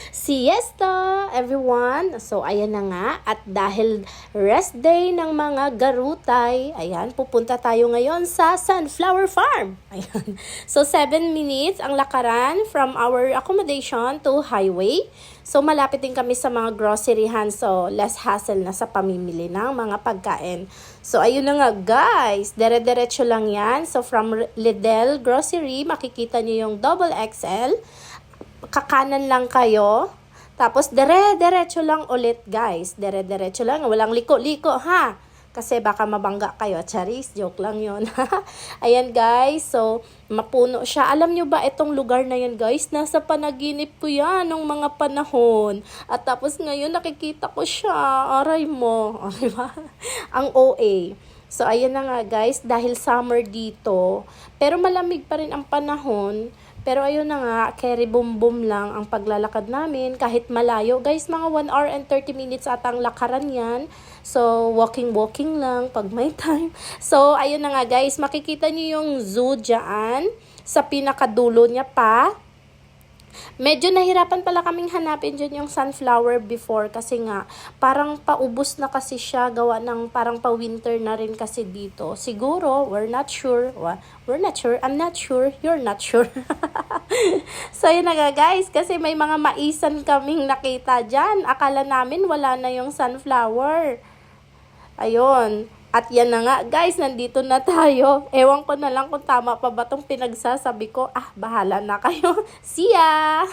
Siesta, everyone! So, ayan na nga. At dahil rest day ng mga garutay, ayan, pupunta tayo ngayon sa Sunflower Farm. Ayan. So, 7 minutes ang lakaran from our accommodation to highway. So, malapit din kami sa mga groceryhan. So, less hassle na sa pamimili ng mga pagkain. So, ayun na nga guys. Dire-diretso lang yan. So, from Lidl Grocery, makikita nyo yung double XL. Kakanan lang kayo. Tapos, dire-diretso lang ulit, guys. Dire-diretso lang. Walang liko-liko, ha? Kasi baka mabangga kayo. Charis, joke lang yun. Ayan, guys. So, mapuno siya. Alam nyo ba, itong lugar na yan, guys, nasa panaginip ko yan nung mga panahon. At tapos ngayon, nakikita ko siya. Aray mo. Aray ba? Ang OA. So, ayan na nga, guys. Dahil summer dito. Pero malamig pa rin ang panahon. Pero ayun na nga, carry boom boom lang ang paglalakad namin kahit malayo. Guys, mga 1 hour and 30 minutes atang lakaran yan. So, walking lang pag may time. So, ayun na nga guys, makikita niyo yung zoo dyan. Sa pinakadulo niya pa. Medyo nahirapan pala kaming hanapin dyan yung sunflower before kasi nga parang paubos na kasi siya gawa ng parang pa-winter na rin kasi dito. Siguro, we're not sure. I'm not sure. You're not sure. So, yun na nga guys kasi may mga maisan kaming nakita dyan. Akala namin wala na yung sunflower. Ayun. At yan na nga, guys, nandito na tayo. Ewan ko na lang kung tama pa ba itong pinagsasabi ko. Bahala na kayo. See ya!